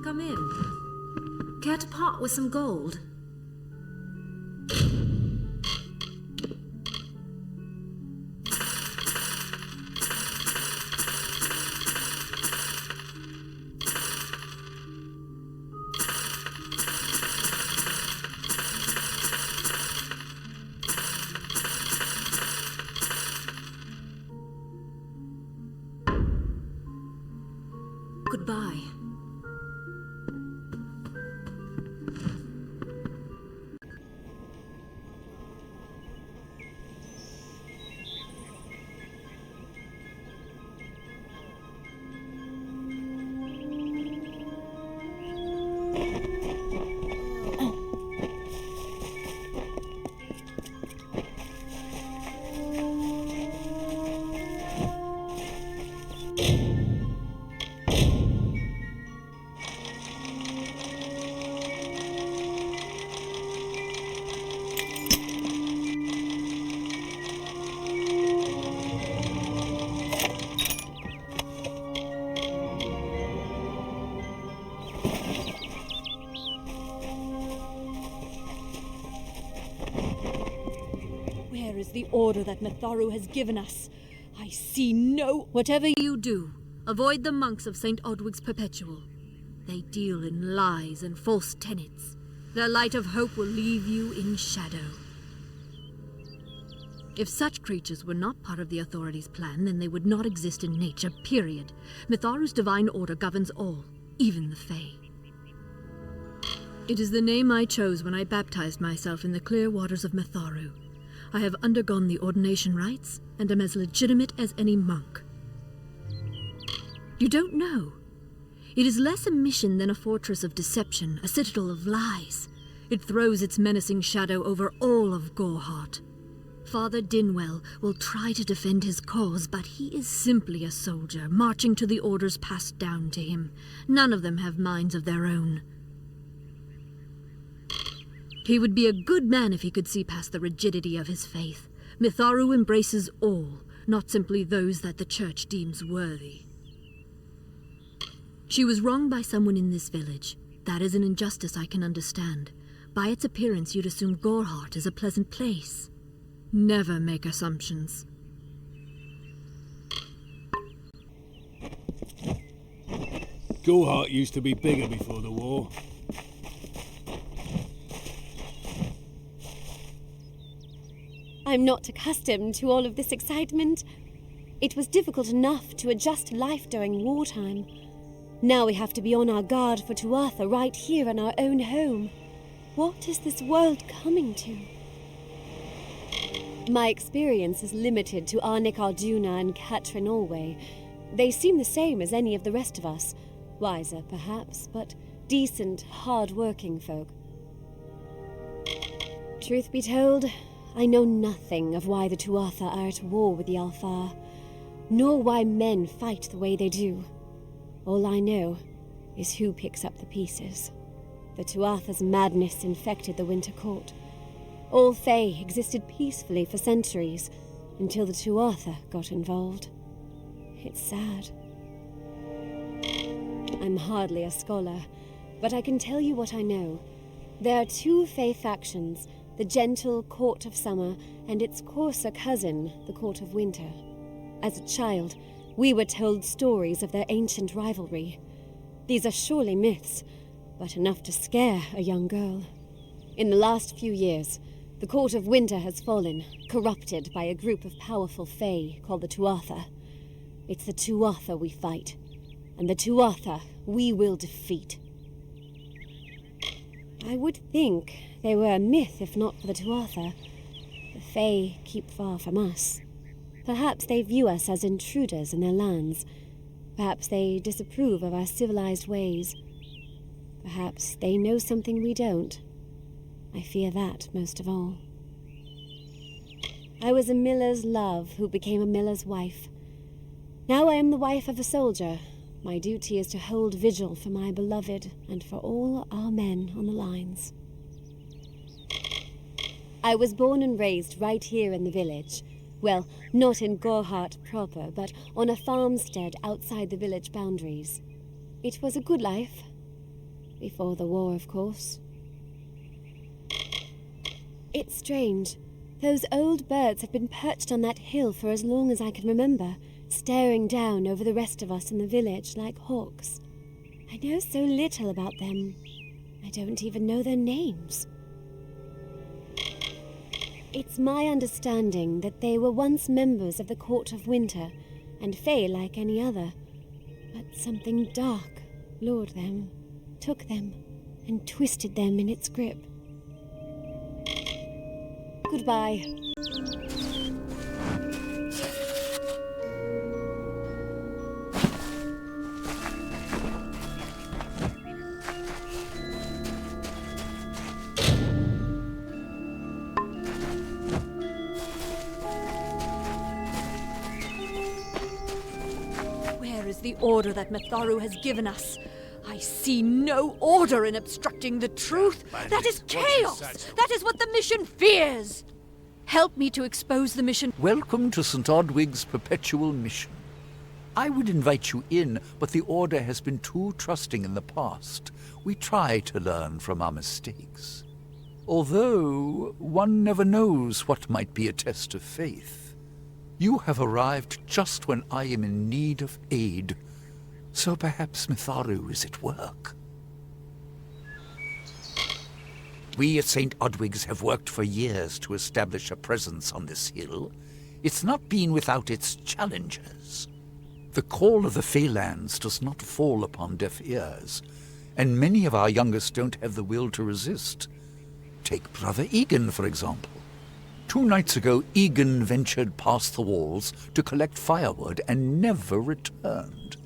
Come in. Care to part with some gold? Goodbye. The order that Matharu has given us. I see no... Whatever you do, avoid the monks of St. Odwig's Perpetual. They deal in lies and false tenets. Their light of hope will leave you in shadow. If such creatures were not part of the authorities' plan, then they would not exist in nature, period. Matharu's divine order governs all, even the Fae. It is the name I chose when I baptized myself in the clear waters of Matharu. I have undergone the ordination rites, and am as legitimate as any monk. You don't know. It is less a mission than a fortress of deception, a citadel of lies. It throws its menacing shadow over all of Gorehart. Father Dynwell will try to defend his cause, but he is simply a soldier, marching to the orders passed down to him. None of them have minds of their own. He would be a good man if he could see past the rigidity of his faith. Matharu embraces all, not simply those that the Church deems worthy. She was wronged by someone in this village. That is an injustice I can understand. By its appearance, you'd assume Gorehart is a pleasant place. Never make assumptions. Gorehart used to be bigger before the war. I'm not accustomed to all of this excitement. It was difficult enough to adjust to life during wartime. Now we have to be on our guard for Tuatha right here in our own home. What is this world coming to? My experience is limited to Arnik Arjuna and Katrin Allway. They seem the same as any of the rest of us. Wiser, perhaps, but decent, hard-working folk. Truth be told, I know nothing of why the Tuatha are at war with the Alfar, nor why men fight the way they do. All I know is who picks up the pieces. The Tuatha's madness infected the Winter Court. All Fae existed peacefully for centuries, until the Tuatha got involved. It's sad. I'm hardly a scholar, but I can tell you what I know. There are two Fae factions, the gentle Court of Summer and its coarser cousin, the Court of Winter. As a child, we were told stories of their ancient rivalry. These are surely myths, but enough to scare a young girl. In the last few years, the Court of Winter has fallen, corrupted by a group of powerful Fae called the Tuatha. It's the Tuatha we fight, and the Tuatha we will defeat. I would think they were a myth if not for the Tuatha. The Fae keep far from us. Perhaps they view us as intruders in their lands. Perhaps they disapprove of our civilized ways. Perhaps they know something we don't. I fear that most of all. I was a miller's love who became a miller's wife. Now I am the wife of a soldier. My duty is to hold vigil for my beloved and for all our men on the lines. I was born and raised right here in the village. Well, not in Gorehart proper, but on a farmstead outside the village boundaries. It was a good life. Before the war, of course. It's strange. Those old birds have been perched on that hill for as long as I can remember, staring down over the rest of us in the village like hawks. I know so little about them. I don't even know their names. It's my understanding that they were once members of the Court of Winter, and Fae like any other. But something dark lured them, took them, and twisted them in its grip. Goodbye. Where is the order that Mitharu has given us? I see no order in obstructing the truth. That is chaos! That is what the mission fears! Help me to expose the mission. Welcome to St. Odwig's perpetual mission. I would invite you in, but the Order has been too trusting in the past. We try to learn from our mistakes. Although, one never knows what might be a test of faith. You have arrived just when I am in need of aid. So perhaps Mitharu is at work. We at St. Odwig's have worked for years to establish a presence on this hill. It's not been without its challenges. The call of the Feylands does not fall upon deaf ears, and many of our youngest don't have the will to resist. Take Brother Egan, for example. 2 nights ago, Egan ventured past the walls to collect firewood and never returned.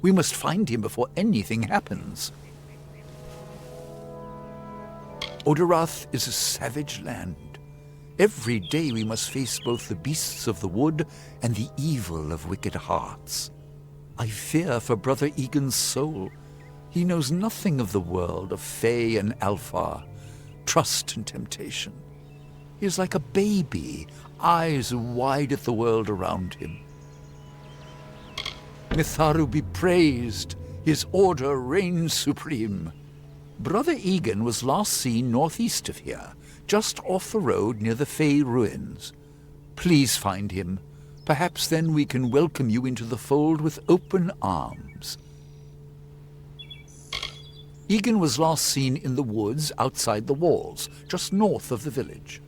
We must find him before anything happens. Odarath is a savage land. Every day we must face both the beasts of the wood and the evil of wicked hearts. I fear for Brother Egan's soul. He knows nothing of the world of Fae and Alpha, trust and temptation. He is like a baby, eyes wide at the world around him. Mitharu be praised, his order reigns supreme. Brother Egan was last seen northeast of here, just off the road near the Fae ruins. Please find him. Perhaps then we can welcome you into the fold with open arms. Egan was last seen in the woods outside the walls, just north of the village.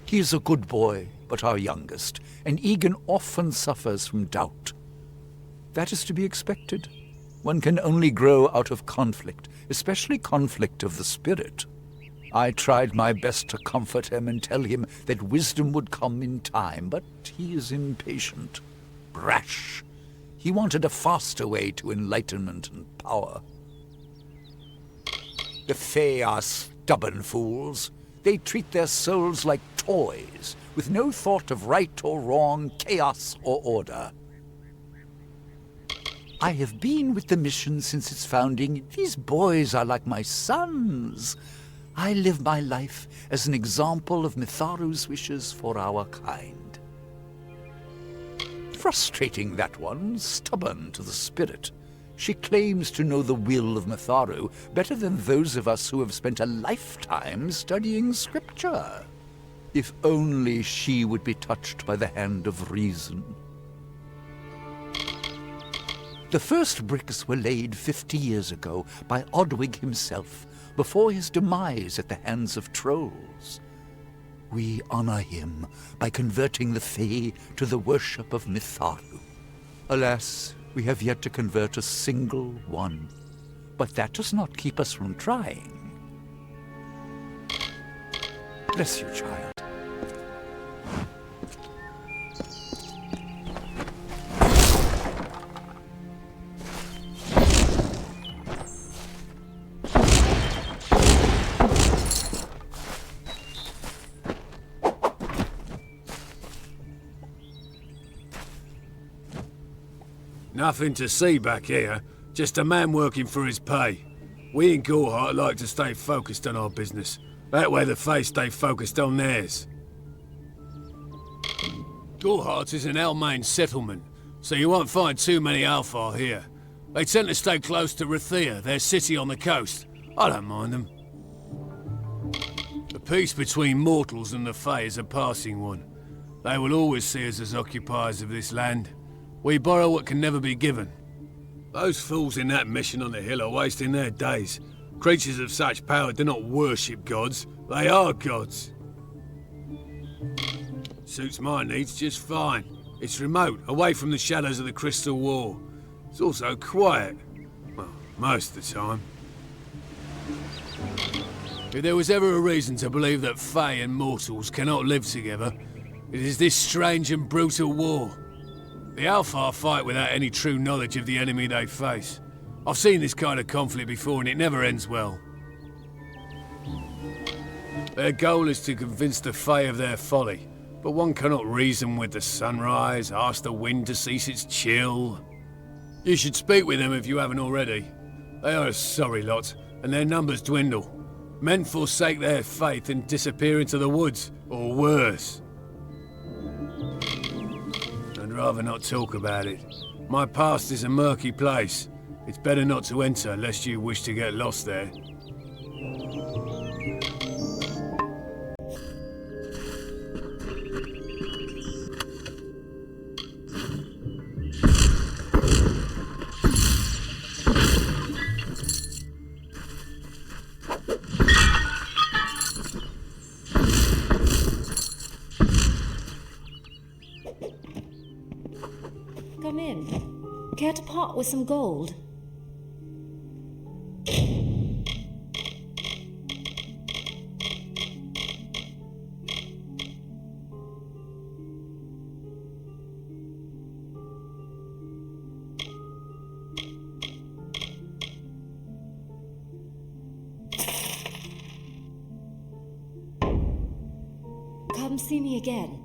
He is a good boy, but our youngest, and Egan often suffers from doubt. That is to be expected. One can only grow out of conflict, especially conflict of the spirit. I tried my best to comfort him and tell him that wisdom would come in time, but he is impatient, brash. He wanted a faster way to enlightenment and power. The Fae are stubborn fools. They treat their souls like toys, with no thought of right or wrong, chaos or order. I have been with the mission since its founding. These boys are like my sons. I live my life as an example of Mitharu's wishes for our kind. Frustrating, that one, stubborn to the spirit. She claims to know the will of Mitharu better than those of us who have spent a lifetime studying scripture. If only she would be touched by the hand of reason. The first bricks were laid 50 years ago by Odwig himself, before his demise at the hands of trolls. We honor him by converting the Fae to the worship of Mitharu. Alas, we have yet to convert a single one. But that does not keep us from trying. Bless you, child. Nothing to see back here. Just a man working for his pay. We in Gorhart like to stay focused on our business. That way the Fae stay focused on theirs. Gorhart is an Almain settlement, so you won't find too many Alfar here. They tend to stay close to Rathea, their city on the coast. I don't mind them. The peace between mortals and the Fae is a passing one. They will always see us as occupiers of this land. We borrow what can never be given. Those fools in that mission on the hill are wasting their days. Creatures of such power do not worship gods. They are gods. Suits my needs just fine. It's remote, away from the shadows of the Crystal Wall. It's also quiet. Well, most of the time. If there was ever a reason to believe that Fae and mortals cannot live together, it is this strange and brutal war. The Alpha fight without any true knowledge of the enemy they face. I've seen this kind of conflict before and it never ends well. Their goal is to convince the Fae of their folly, but one cannot reason with the sunrise, ask the wind to cease its chill. You should speak with them if you haven't already. They are a sorry lot, and their numbers dwindle. Men forsake their faith and disappear into the woods, or worse. I'd rather not talk about it. My past is a murky place. It's better not to enter, lest you wish to get lost there. Come in. Care to part with some gold? Come see me again.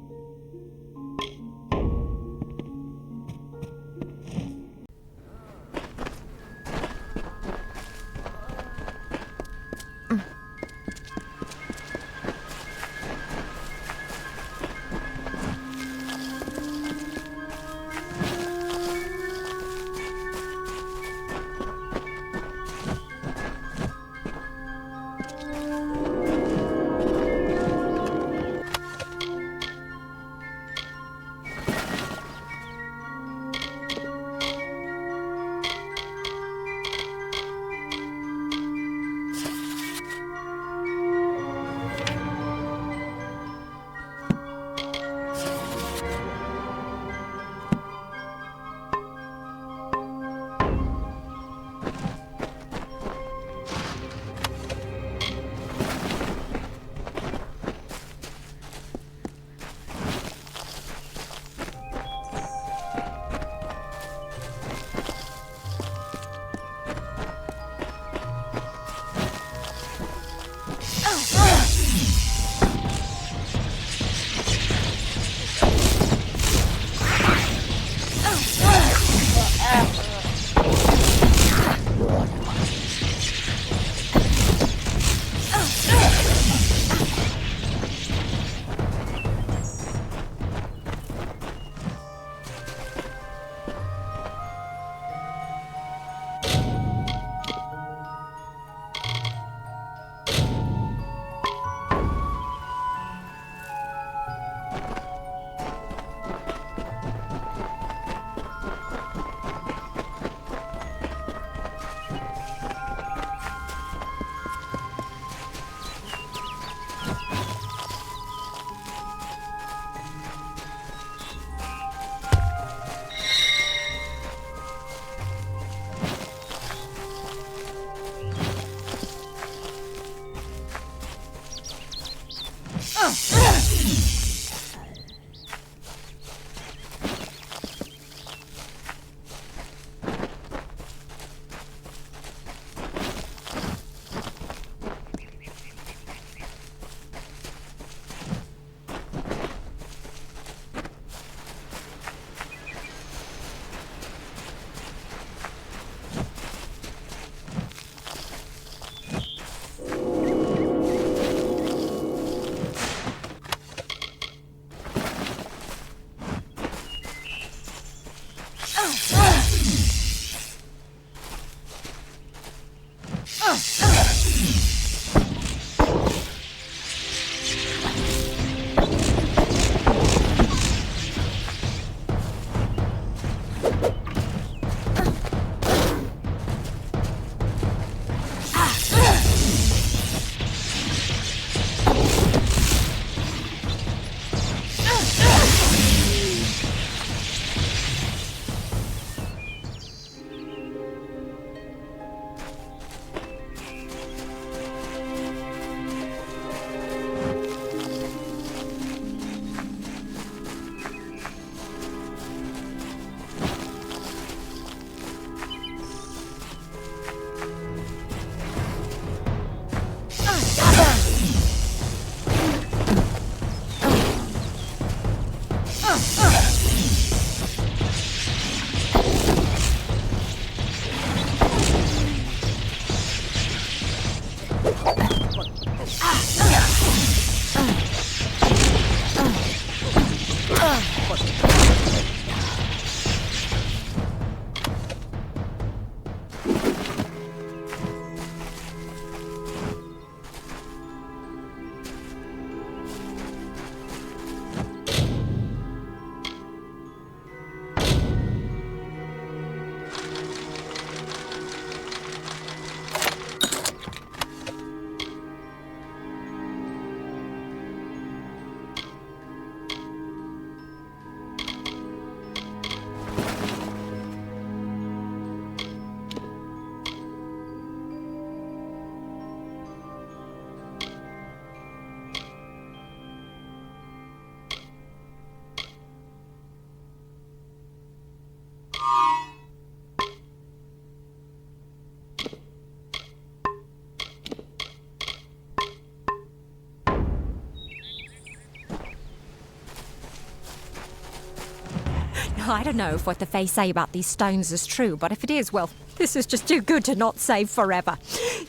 I don't know if what the Fae say about these stones is true, but if it is, well, this is just too good to not save forever.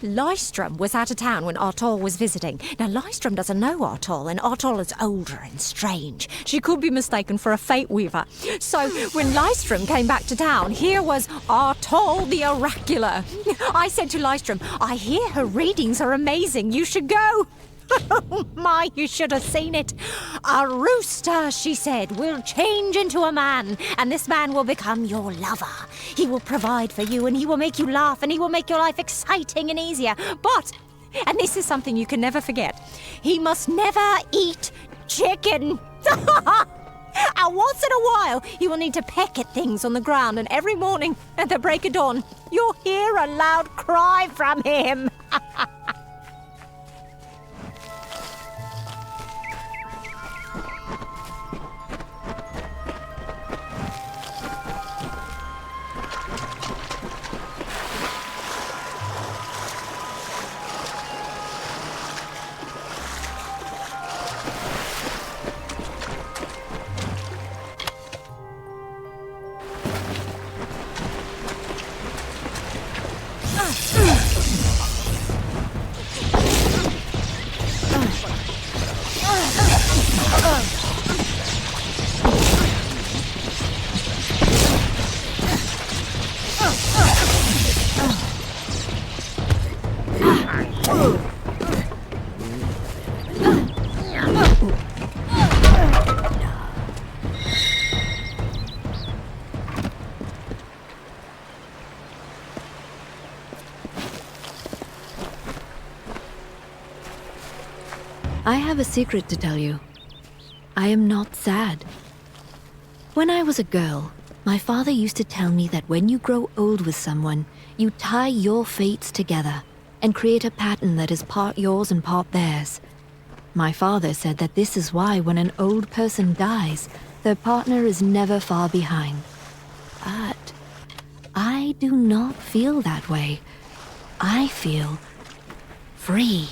Lystrom was out of town when Artol was visiting. Now, Lystrom doesn't know Artol, and Artol is older and strange. She could be mistaken for a fate weaver. So, when Lystrom came back to town, here was Artol the Oracular. I said to Lystrom, I hear her readings are amazing. You should go. Oh my, you should have seen it. A rooster, she said, will change into a man, and this man will become your lover. He will provide for you, and he will make you laugh, and he will make your life exciting and easier. But, and this is something you can never forget, he must never eat chicken. And once in a while, he will need to peck at things on the ground, and every morning at the break of dawn, you'll hear a loud cry from him. I have a secret to tell you. I am not sad. When I was a girl, my father used to tell me that when you grow old with someone, you tie your fates together and create a pattern that is part yours and part theirs. My father said that this is why when an old person dies, their partner is never far behind. But I do not feel that way. I feel free.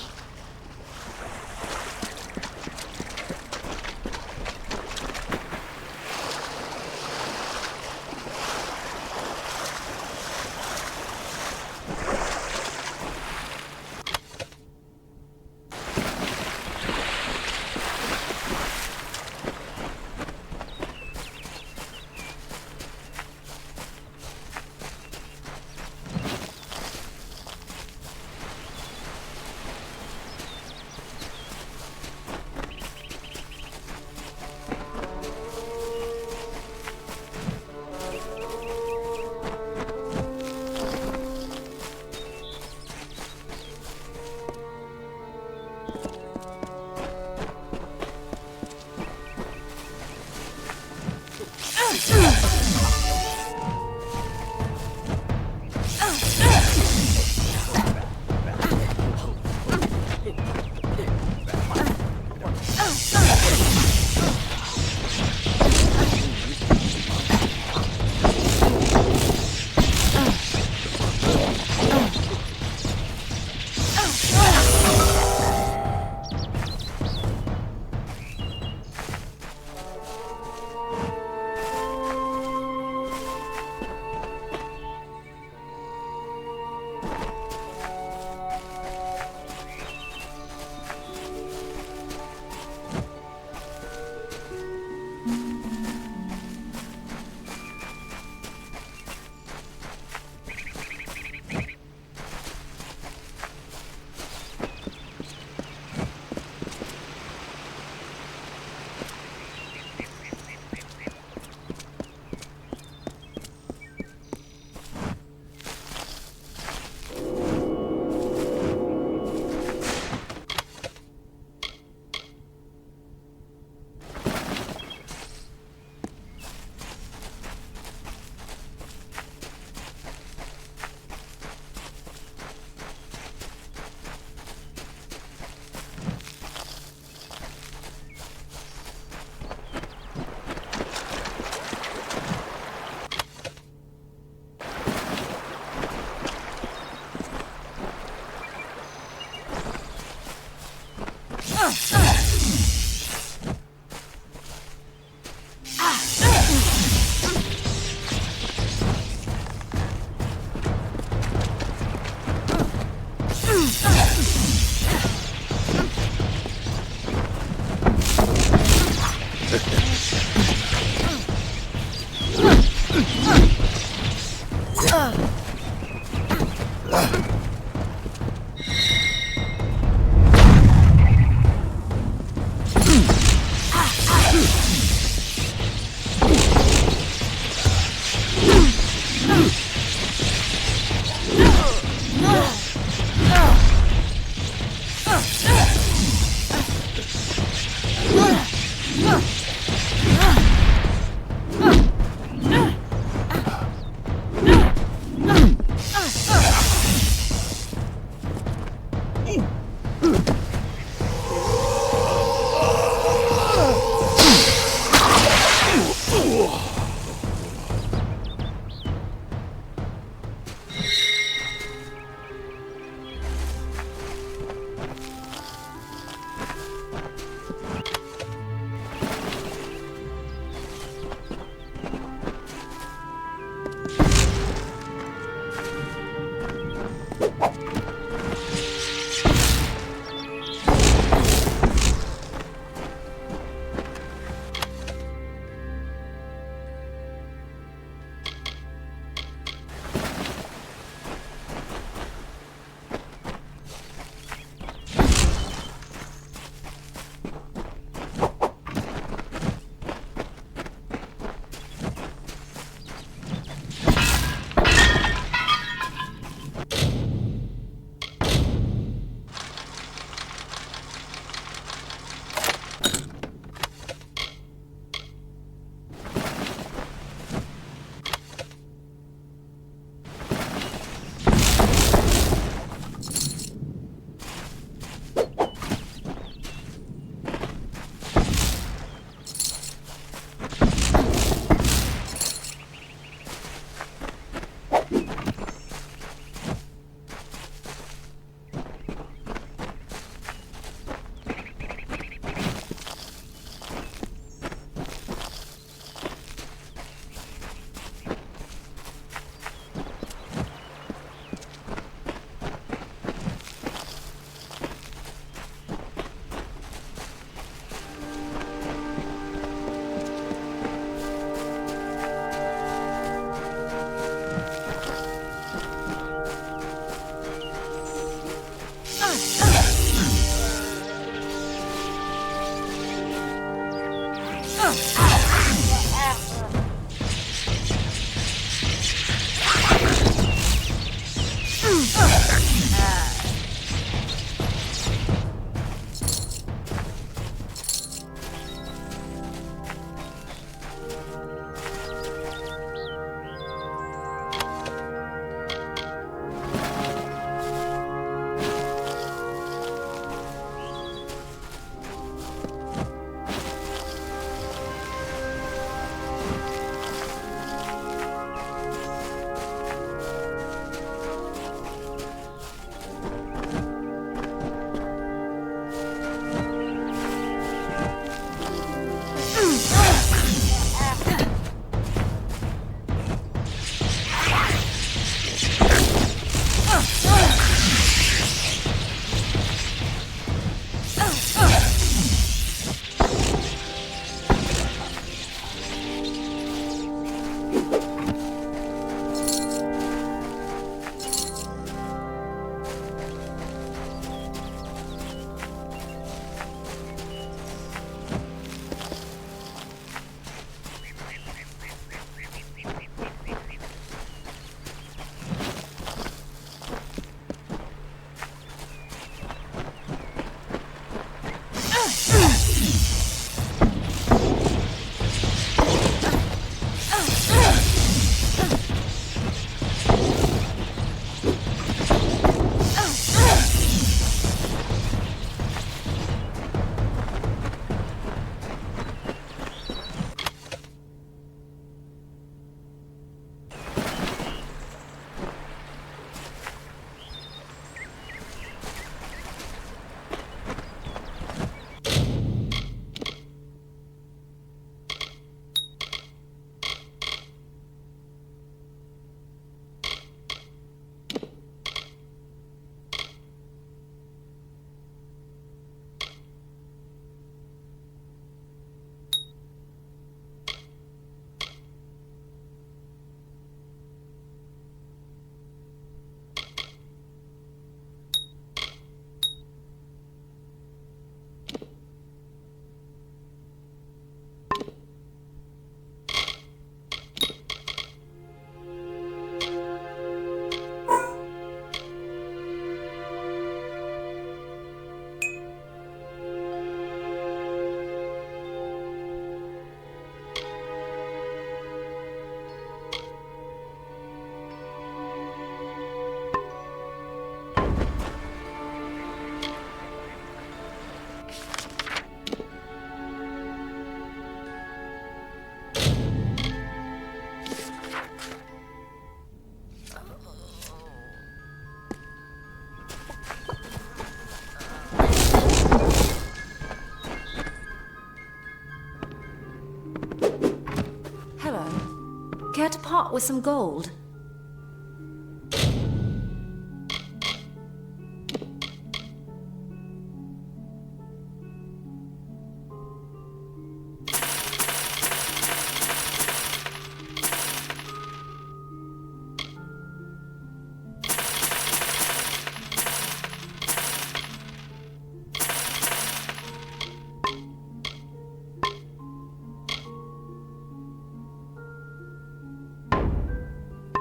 What with some gold?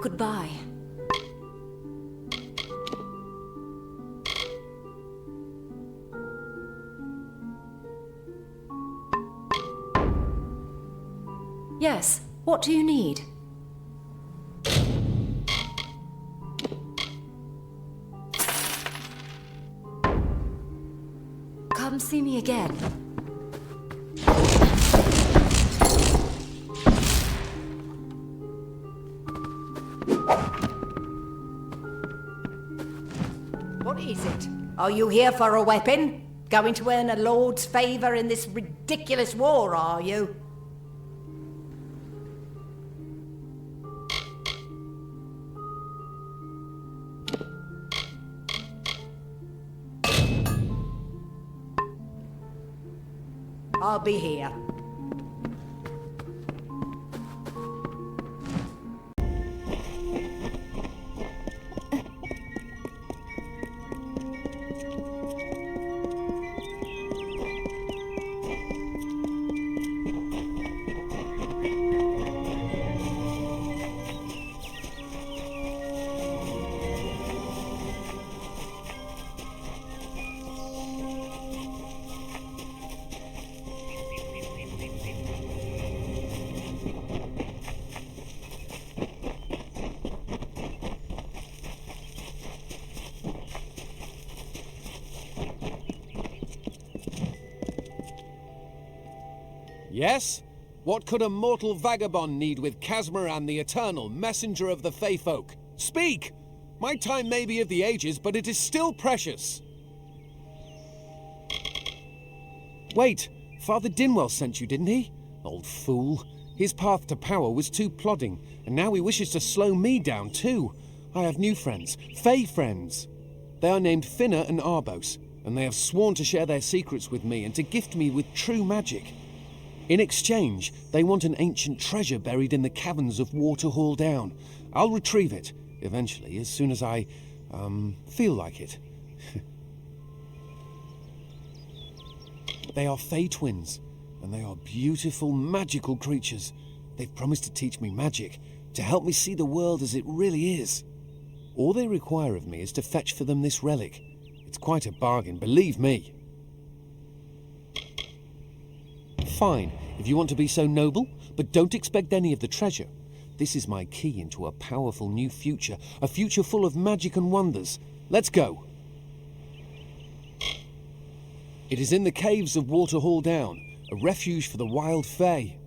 Goodbye. Yes, what do you need? Come see me again. What is it? Are you here for a weapon? Going to earn a lord's favour in this ridiculous war, are you? I'll be here. Yes? What could a mortal vagabond need with Casmer and the eternal messenger of the Fey folk? Speak! My time may be of the ages, but it is still precious. Wait, Father Dynwel sent you, didn't he? Old fool. His path to power was too plodding, and now he wishes to slow me down too. I have new friends, Fey friends. They are named Finna and Arbos, and they have sworn to share their secrets with me and to gift me with true magic. In exchange, they want an ancient treasure buried in the caverns of Waterhall Down. I'll retrieve it, eventually, as soon as I, feel like it. They are Fey twins, and they are beautiful, magical creatures. They've promised to teach me magic, to help me see the world as it really is. All they require of me is to fetch for them this relic. It's quite a bargain, believe me. Fine, if you want to be so noble, but don't expect any of the treasure. This is my key into a powerful new future, a future full of magic and wonders. Let's go. It is in the caves of Waterhall Down, a refuge for the wild Fey.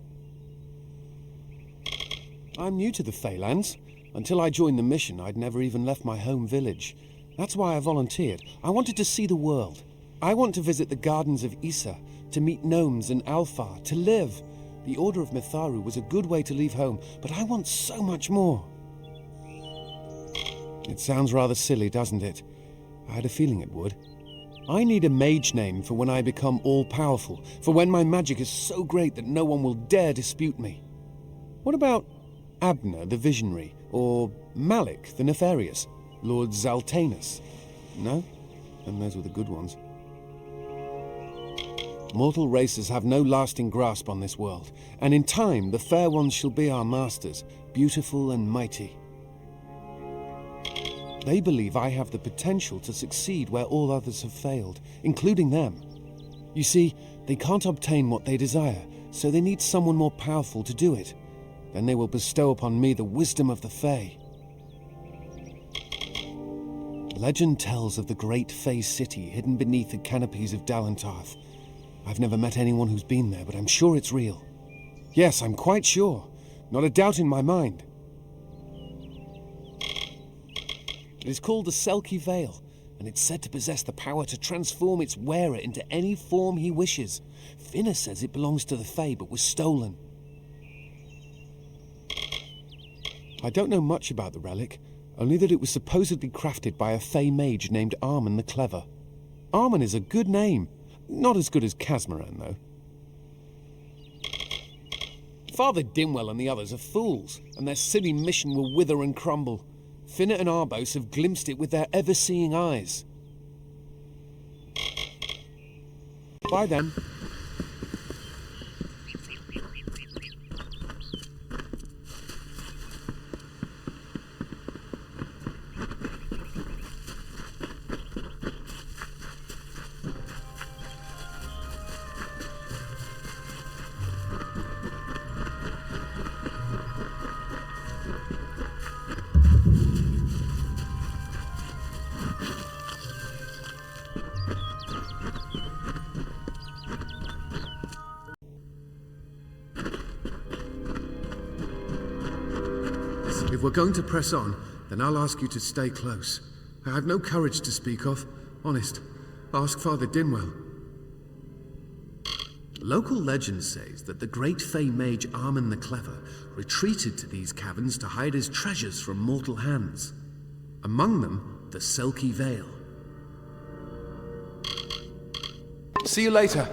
I'm new to the Feylands. Until I joined the mission, I'd never even left my home village. That's why I volunteered. I wanted to see the world. I want to visit the gardens of Issa, to meet gnomes and Alfar, to live. The Order of Mitharu was a good way to leave home, but I want so much more. It sounds rather silly, doesn't it? I had a feeling it would. I need a mage name for when I become all-powerful, for when my magic is so great that no one will dare dispute me. What about Abner the Visionary, or Malik the Nefarious, Lord Zaltanus? No? And those were the good ones. Mortal races have no lasting grasp on this world, and in time the fair ones shall be our masters, beautiful and mighty. They believe I have the potential to succeed where all others have failed, including them. You see, they can't obtain what they desire, so they need someone more powerful to do it. Then they will bestow upon me the wisdom of the Fey. Legend tells of the great Fey city hidden beneath the canopies of Dalantarth. I've never met anyone who's been there, but I'm sure it's real. Yes, I'm quite sure. Not a doubt in my mind. It is called the Selkie Vale, and it's said to possess the power to transform its wearer into any form he wishes. Finna says it belongs to the Fey, but was stolen. I don't know much about the relic, only that it was supposedly crafted by a Fey mage named Armen the Clever. Armen is a good name. Not as good as Casmaran, though. Father Dynwell and the others are fools, and their silly mission will wither and crumble. Finnet and Arbos have glimpsed it with their ever-seeing eyes. Bye then. If we're going to press on, then I'll ask you to stay close. I have no courage to speak of. Honest. Ask Father Dynwell. Local legend says that the great Fey mage Armen the Clever retreated to these caverns to hide his treasures from mortal hands. Among them, the Selkie Veil. See you later.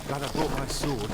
Glad I brought my sword.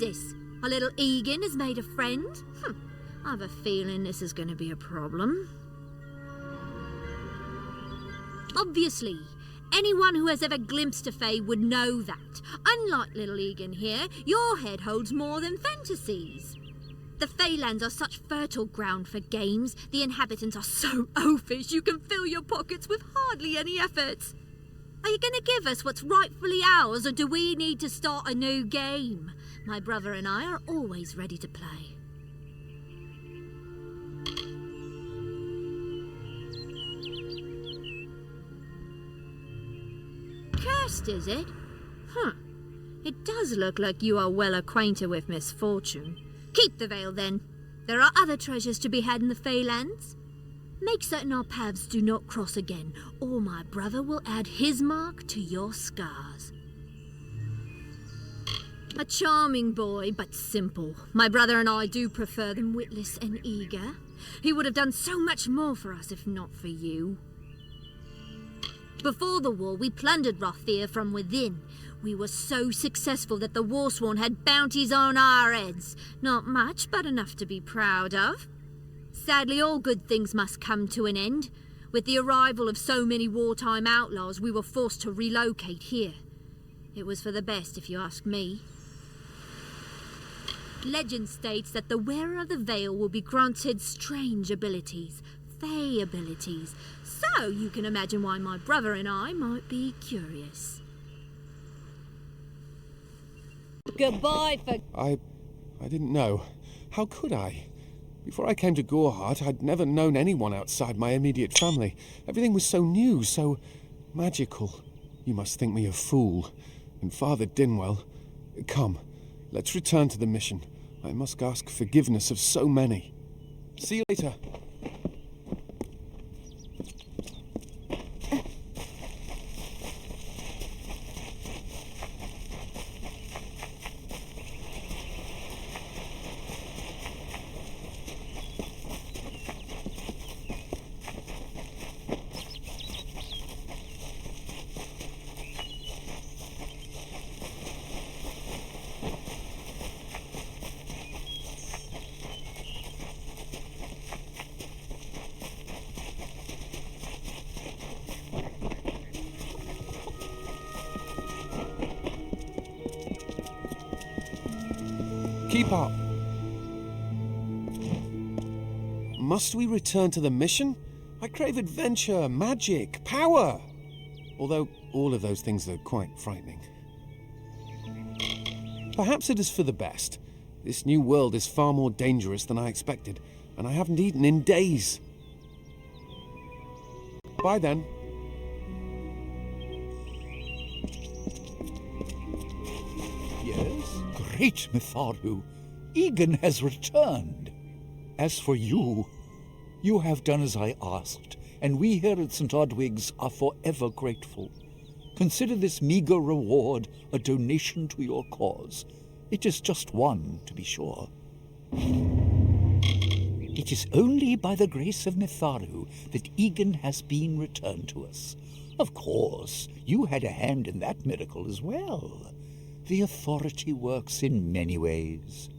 this? Our little Egan has made a friend? I have a feeling this is going to be a problem. Obviously, anyone who has ever glimpsed a fae would know that. Unlike little Egan here, your head holds more than fantasies. The Feylands are such fertile ground for games. The inhabitants are so oafish you can fill your pockets with hardly any effort. Are you going to give us what's rightfully ours, or do we need to start a new game? My brother and I are always ready to play. Cursed, is it? It does look like you are well acquainted with misfortune. Keep the veil, then. There are other treasures to be had in the Feylands. Make certain our paths do not cross again, or my brother will add his mark to your scars. A charming boy, but simple. My brother and I do prefer them witless and eager. He would have done so much more for us if not for you. Before the war, we plundered Rothir from within. We were so successful that the Warsworn had bounties on our heads. Not much, but enough to be proud of. Sadly, all good things must come to an end. With the arrival of so many wartime outlaws, we were forced to relocate here. It was for the best, if you ask me. Legend states that the wearer of the veil will be granted strange abilities, fey abilities. So you can imagine why my brother and I might be curious. Goodbye for... I didn't know. How could I? Before I came to Gorehart, I'd never known anyone outside my immediate family. Everything was so new, so magical. You must think me a fool. And Father Dynwel... Come, let's return to the mission. I must ask forgiveness of so many. See you later. Keep up. Must we return to the mission? I crave adventure, magic, power. Although all of those things are quite frightening. Perhaps it is for the best. This new world is far more dangerous than I expected, and I haven't eaten in days. Bye then. Yes? Great Mitharu! Egan has returned. As for you, you have done as I asked, and we here at St. Odwig's are forever grateful. Consider this meager reward a donation to your cause. It is just one, to be sure. It is only by the grace of Mitharu that Egan has been returned to us. Of course, you had a hand in that miracle as well. The authority works in many ways.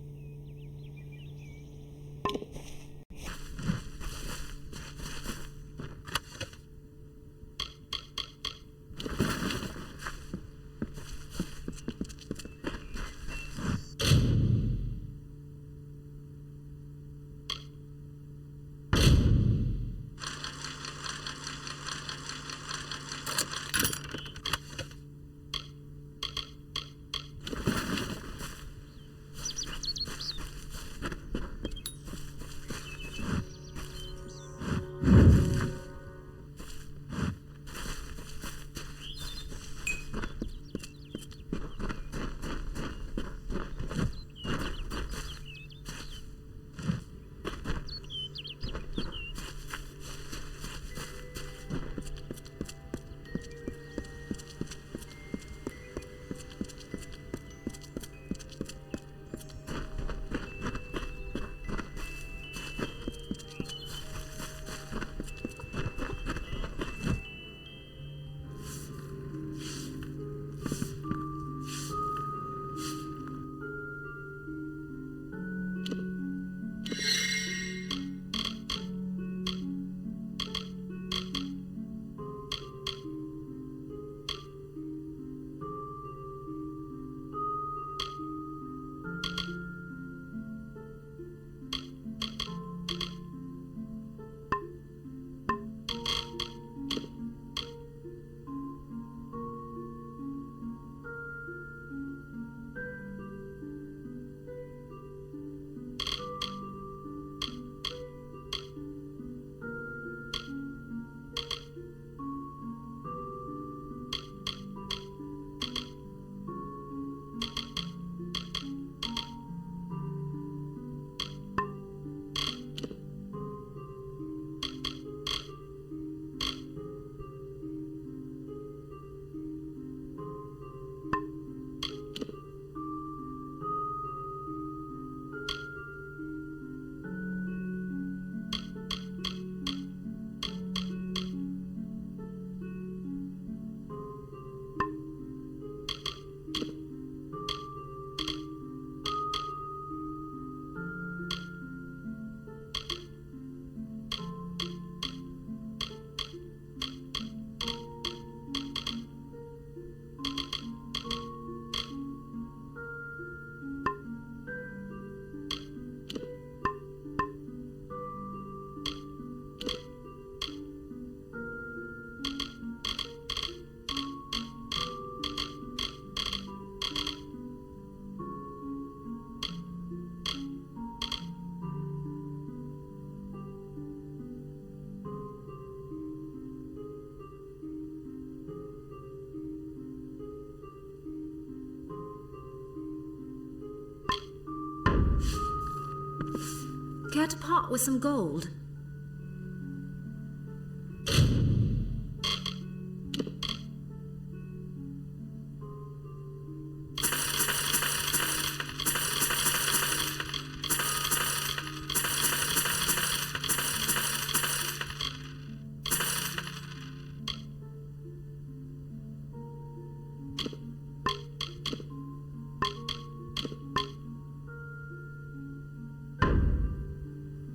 Care to part with some gold?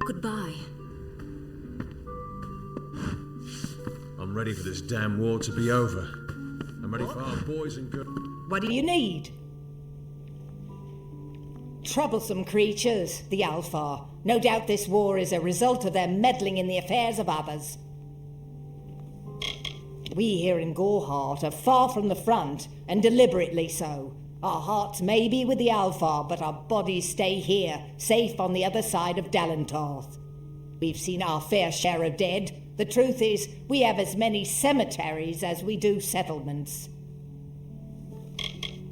Goodbye. I'm ready for this damn war to be over. I'm ready for our boys and girls. What do you need? Troublesome creatures, the Alpha. No doubt this war is a result of their meddling in the affairs of others. We here in Gorehart are far from the front, and deliberately so. Our hearts may be with the Alpha, but our bodies stay here, safe on the other side of Dalentarth. We've seen our fair share of dead. The truth is, we have as many cemeteries as we do settlements.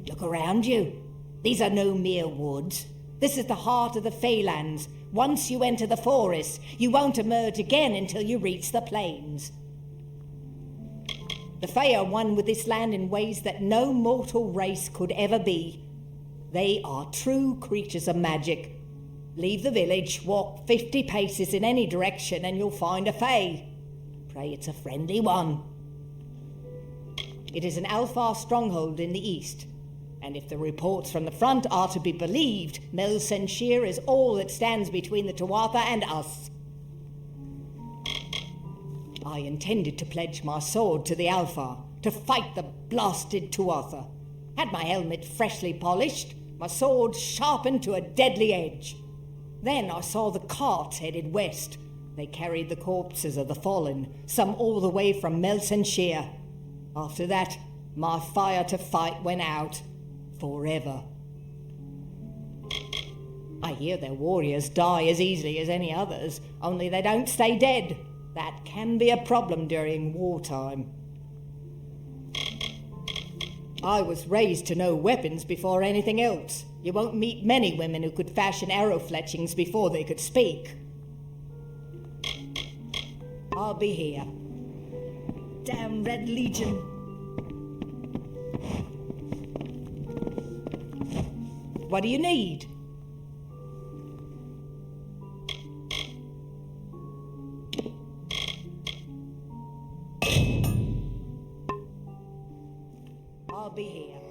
Look around you. These are no mere woods. This is the heart of the Feylands. Once you enter the forest, you won't emerge again until you reach the plains. The Fey are one with this land in ways that no mortal race could ever be. They are true creatures of magic. Leave the village, walk 50 paces in any direction, and you'll find a Fey. Pray it's a friendly one. It is an Alfar stronghold in the east, and if the reports from the front are to be believed, Melsenshire is all that stands between the Tuatha and us. I intended to pledge my sword to the Alpha, to fight the blasted Tuatha. Had my helmet freshly polished, my sword sharpened to a deadly edge. Then I saw the carts headed west. They carried the corpses of the fallen, some all the way from Melsenshire. After that, my fire to fight went out. Forever. I hear their warriors die as easily as any others, only they don't stay dead. That can be a problem during wartime. I was raised to know weapons before anything else. You won't meet many women who could fashion arrow fletchings before they could speak. I'll be here. Damn Red Legion. What do you need? I'll be here.